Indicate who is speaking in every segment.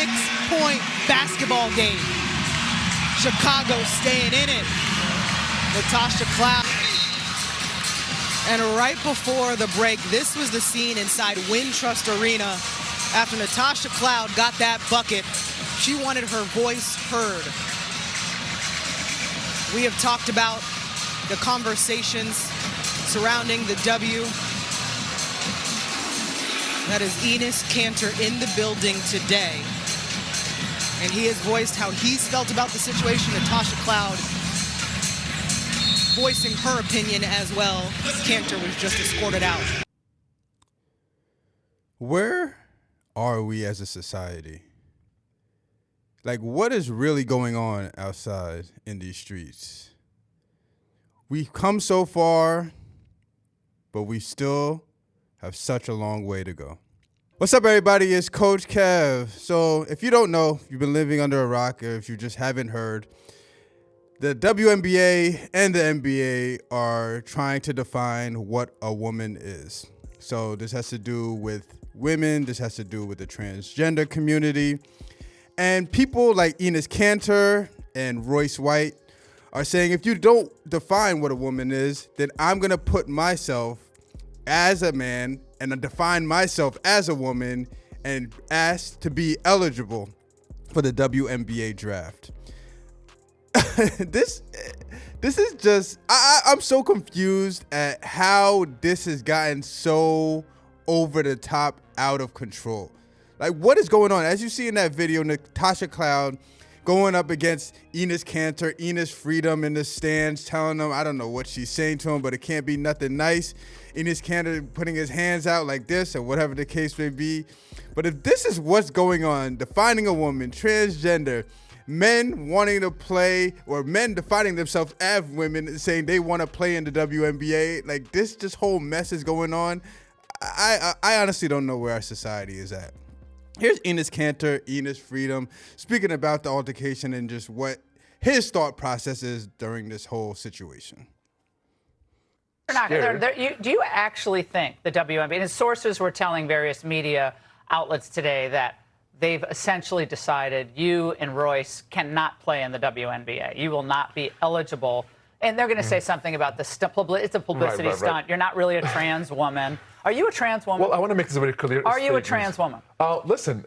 Speaker 1: 6-point basketball game. Chicago staying in it. Natasha Cloud. And right before the break, this was the scene inside Wintrust Arena after Natasha Cloud got that bucket. She wanted her voice heard. We have talked about the conversations surrounding the W. That is Enes Kanter in the building today. And he has voiced how he's felt about the situation. Natasha Cloud voicing her opinion as well. Kanter was just escorted out.
Speaker 2: Where are we as a society? Like, what is really going on outside in these streets? We've come so far, but we still have such a long way to go. What's up, everybody? It's Coach Kev. So if you don't know, if you've been living under a rock, or if you just haven't heard, the WNBA and the NBA are trying to define what a woman is. So this has to do with women. This has to do with the transgender community. And people like Enes Kanter and Royce White are saying, if you don't define what a woman is, then I'm going to put myself as a man and define myself as a woman and ask to be eligible for the WNBA draft. This is just, I'm so confused at how this has gotten so over the top, out of control. Like, what is going on? As you see in that video, Natasha Cloud going up against Enes Kanter, Enes Freedom in the stands, telling them, I don't know what she's saying to him, but it can't be nothing nice. Enes Kanter putting his hands out like this, or whatever the case may be. But if this is what's going on, defining a woman, transgender, men wanting to play, or men defining themselves as women, saying they want to play in the WNBA, like this whole mess is going on. I honestly don't know where our society is at. Here's Enes Kanter, Enes Freedom, speaking about the altercation and just what his thought process is during this whole situation.
Speaker 3: Do you actually think the WNBA, and sources were telling various media outlets today that they've essentially decided you and Royce cannot play in the WNBA. You will not be eligible. And they're going to say something about the it's a publicity stunt. You're not really a trans woman. Are you a trans woman?
Speaker 4: Well, I want to make this very clear.
Speaker 3: Are you a trans woman?
Speaker 4: Listen,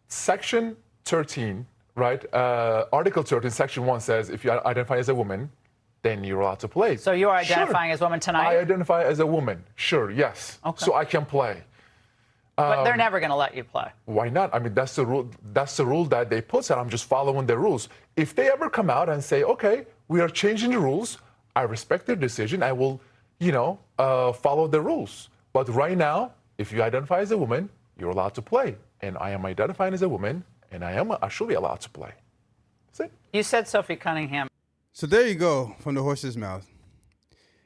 Speaker 4: Section 13, right? Article 13, Section 1 says if you identify as a woman, then you're allowed to play.
Speaker 3: So you are identifying as a woman tonight?
Speaker 4: I identify as a woman. Sure, yes.
Speaker 3: Okay.
Speaker 4: So I can play.
Speaker 3: But they're never going to let you play.
Speaker 4: Why not? I mean, that's the rule. That's the rule that they put, and I'm just following the rules. If they ever come out and say, okay, we are changing the rules, I respect their decision. I will, follow the rules. But right now, if you identify as a woman, you're allowed to play. And I am identifying as a woman, and I should be allowed to play. That's it.
Speaker 3: You said Sophie Cunningham.
Speaker 2: So there you go, from the horse's mouth.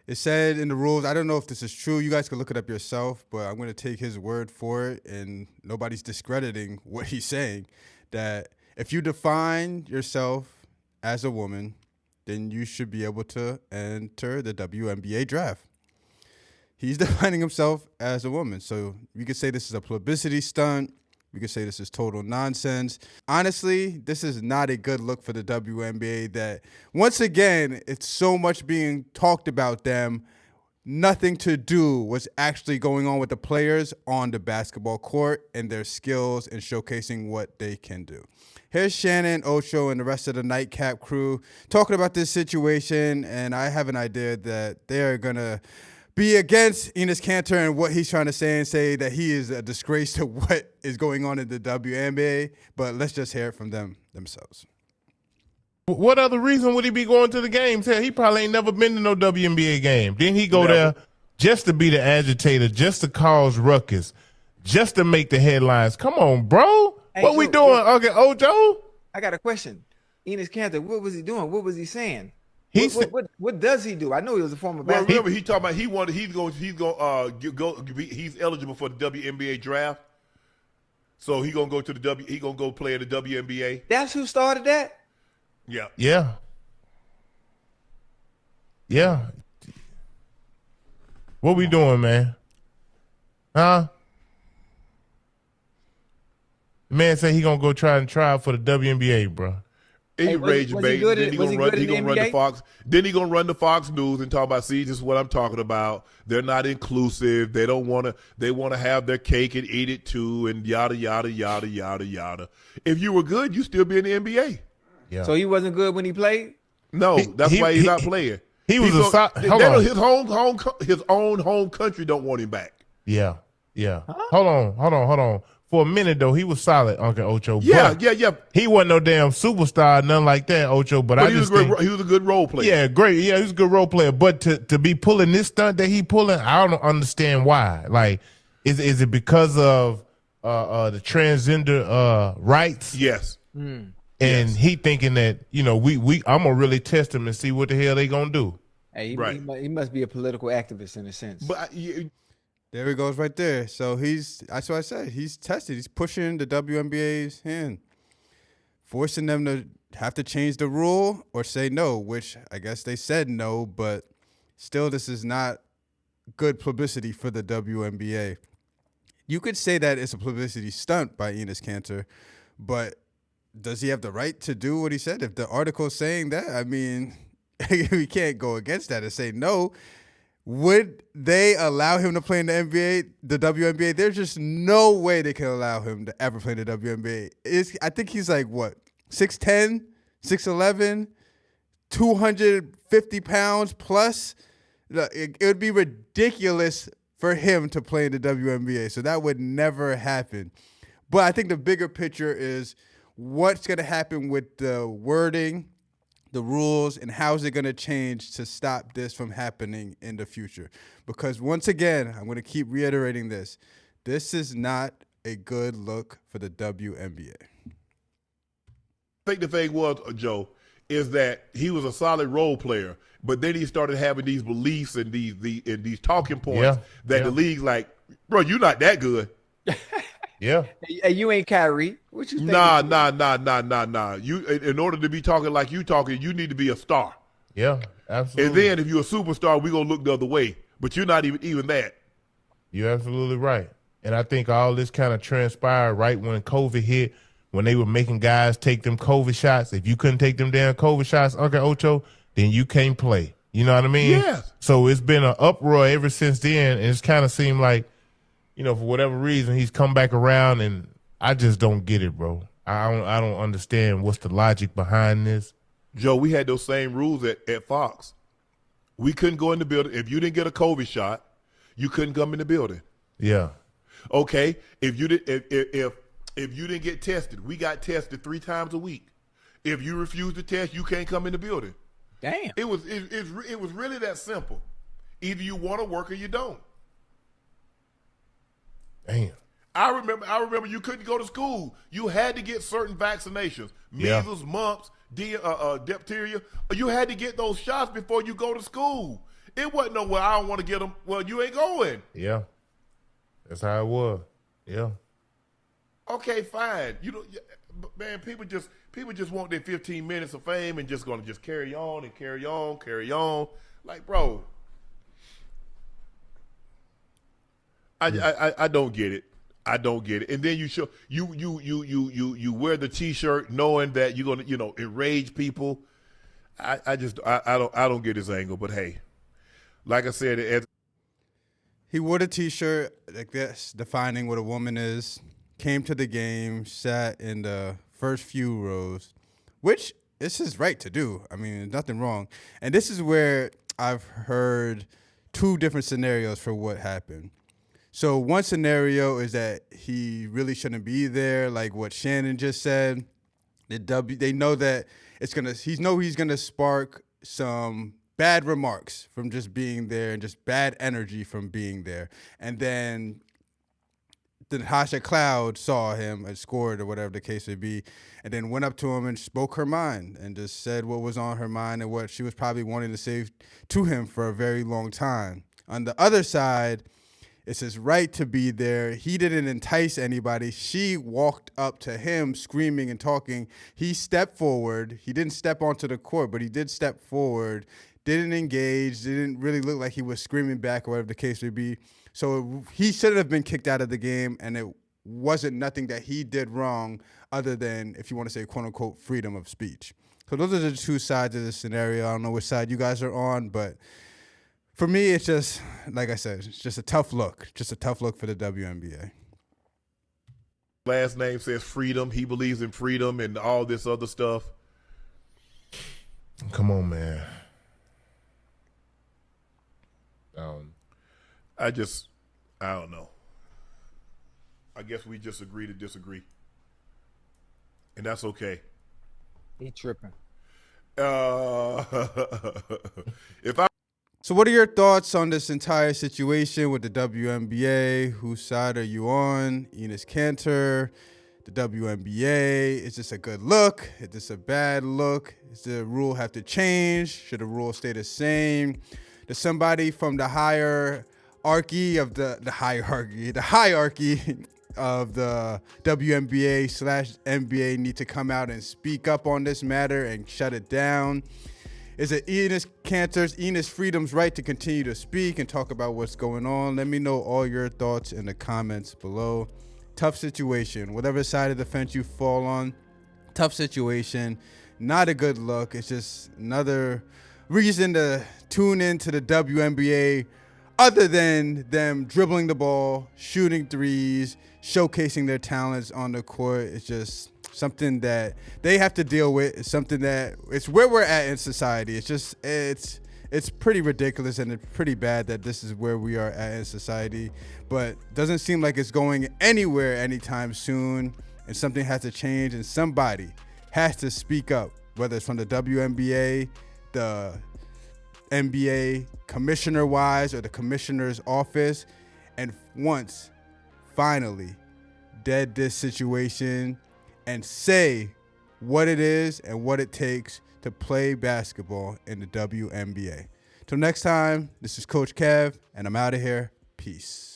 Speaker 2: It said in the rules, I don't know if this is true. You guys can look it up yourself, but I'm going to take his word for it, and nobody's discrediting what he's saying, that if you define yourself as a woman, then you should be able to enter the WNBA draft. He's defining himself as a woman. So you could say this is a publicity stunt. We could say this is total nonsense. Honestly, this is not a good look for the WNBA that, once again, it's so much being talked about them. Nothing to do what's actually going on with the players on the basketball court and their skills and showcasing what they can do. Here's Shannon, Ocho, and the rest of the Nightcap crew talking about this situation, and I have an idea that they're going to be against Enes Kanter and what he's trying to say and say that he is a disgrace to what is going on in the WNBA, but let's just hear it from them themselves.
Speaker 5: What other reason would he be going to the games? Hell, he probably ain't never been to no WNBA game. Didn't he go there just to be the agitator, just to cause ruckus, just to make the headlines? Come on, bro. Hey, what Joe, we doing? Okay, Ojo?
Speaker 6: I got a question. Enes Kanter, what was he doing? What was he saying? What does he do? I know he was a former basketball.
Speaker 5: Well, remember, he talking about he's eligible for the WNBA draft. So he gonna go play in the WNBA.
Speaker 6: That's who started that?
Speaker 5: Yeah.
Speaker 6: Yeah.
Speaker 5: What we doing, man? Huh? The man said he gonna go try out for the WNBA, bro.
Speaker 7: He raging, baby. Then he gonna run the Fox. Then he gonna run the Fox News and talk about, see, this is what I'm talking about. They're not inclusive. They don't want to. They want to have their cake and eat it too, and yada yada yada yada yada. If you were good, you still be in the NBA.
Speaker 5: Yeah.
Speaker 6: So he wasn't good when he played?
Speaker 7: No, that's why he's not playing.
Speaker 5: His
Speaker 7: own home country don't want him back.
Speaker 5: Yeah. Huh? Hold on. For a minute though, he was solid, Uncle Ocho.
Speaker 7: Yeah.
Speaker 5: He wasn't no damn superstar, nothing like that, Ocho. But I just think
Speaker 7: he was a good role player.
Speaker 5: Yeah, great. Yeah, he was a good role player. But to be pulling this stunt that he pulling, I don't understand why. Like, is it because of the transgender rights?
Speaker 7: Yes.
Speaker 5: And he thinking that, I'm gonna really test him and see what the hell they gonna do.
Speaker 6: Hey, he must be a political activist in a sense.
Speaker 7: But
Speaker 2: there he goes right there. So that's what I said. He's tested. He's pushing the WNBA's hand, forcing them to have to change the rule or say no, which I guess they said no, but still this is not good publicity for the WNBA. You could say that it's a publicity stunt by Enes Kanter, but does he have the right to do what he said? If the article's saying that, I mean, we can't go against that and say no. Would they allow him to play in the NBA, the WNBA? There's just no way they can allow him to ever play in the WNBA. I think he's like, what, 6'10", 6'11", 250 pounds plus? It would be ridiculous for him to play in the WNBA, so that would never happen. But I think the bigger picture is what's going to happen with the wording, the rules, and how is it going to change to stop this from happening in the future? Because once again, I'm going to keep reiterating this. This is not a good look for the WNBA.
Speaker 7: I think the thing was, Joe, is that he was a solid role player, but then he started having these beliefs and these talking points that the league's like, bro, you're not that good.
Speaker 5: Yeah.
Speaker 6: Hey, you ain't Kyrie. What you think?
Speaker 7: Nah. You, in order to be talking like you talking, you need to be a star.
Speaker 5: Yeah, absolutely.
Speaker 7: And then if you're a superstar, we're going to look the other way. But you're not even that.
Speaker 5: You're absolutely right. And I think all this kind of transpired right when COVID hit, when they were making guys take them COVID shots. If you couldn't take them damn COVID shots, Uncle Ocho, then you can't play. You know what I mean?
Speaker 7: Yes.
Speaker 5: So it's been an uproar ever since then, and it's kind of seemed like, for whatever reason, he's come back around, and I just don't get it, bro. I don't understand what's the logic behind this.
Speaker 7: Joe, we had those same rules at Fox. We couldn't go in the building. If you didn't get a COVID shot, you couldn't come in the building.
Speaker 5: Yeah.
Speaker 7: Okay. If you didn't get tested, we got tested 3 times a week. If you refuse to test, you can't come in the building.
Speaker 6: Damn.
Speaker 7: It was really that simple. Either you want to work or you don't.
Speaker 5: Damn.
Speaker 7: I remember you couldn't go to school. You had to get certain vaccinations. Measles, mumps, diphtheria. You had to get those shots before you go to school. It wasn't no, well, I don't want to get them. Well, you ain't going.
Speaker 5: Yeah. That's how it was. Yeah.
Speaker 7: Okay, fine. Man, people just want their 15 minutes of fame and just gonna just carry on and carry on. Like, bro, I don't get it. I don't get it. And then you wear the T-shirt knowing that you're gonna enrage people. I don't get his angle. But hey, like I said,
Speaker 2: he wore the T-shirt like this, defining what a woman is. Came to the game, sat in the first few rows, which is his right to do. I mean, there's nothing wrong. And this is where I've heard 2 different scenarios for what happened. So one scenario is that he really shouldn't be there, like what Shannon just said. They know that he's gonna spark some bad remarks from just being there and just bad energy from being there. And then Tasha Cloud saw him and scored or whatever the case may be, and then went up to him and spoke her mind and just said what was on her mind and what she was probably wanting to say to him for a very long time. On the other side, it's his right to be there. He didn't entice anybody. She walked up to him screaming and talking. He stepped forward. He didn't step onto the court, but he did step forward, didn't engage, didn't really look like he was screaming back or whatever the case may be. So he should have been kicked out of the game, and it wasn't nothing that he did wrong other than, if you want to say, quote unquote, freedom of speech. So those are the two sides of this scenario. I don't know which side you guys are on, but for me, it's just, like I said, it's just a tough look. Just a tough look for the WNBA.
Speaker 7: Last name says freedom. He believes in freedom and all this other stuff.
Speaker 5: Come on, man.
Speaker 7: I don't know. I guess we just agree to disagree. And that's okay.
Speaker 6: He tripping.
Speaker 2: So what are your thoughts on this entire situation with the WNBA? Whose side are you on? Enes Kanter, the WNBA. Is this a good look? Is this a bad look? Does the rule have to change? Should the rule stay the same? Does somebody from the hierarchy of the WNBA/NBA need to come out and speak up on this matter and shut it down? Is it Enes Freedom's right to continue to speak and talk about what's going on? Let me know all your thoughts in the comments below. Tough situation. Whatever side of the fence you fall on, tough situation. Not a good look. It's just another reason to tune into the WNBA other than them dribbling the ball, shooting threes, showcasing their talents on the court. It's just something that they have to deal with. It's something that it's where we're at in society. It's just it's pretty ridiculous and it's pretty bad that this is where we are at in society. But doesn't seem like it's going anywhere anytime soon. And something has to change. And somebody has to speak up, whether it's from the WNBA, the NBA commissioner-wise, or the commissioner's office, and once finally dead this situation and say what it is and what it takes to play basketball in the WNBA. Till next time, this is Coach Kev, and I'm out of here. Peace.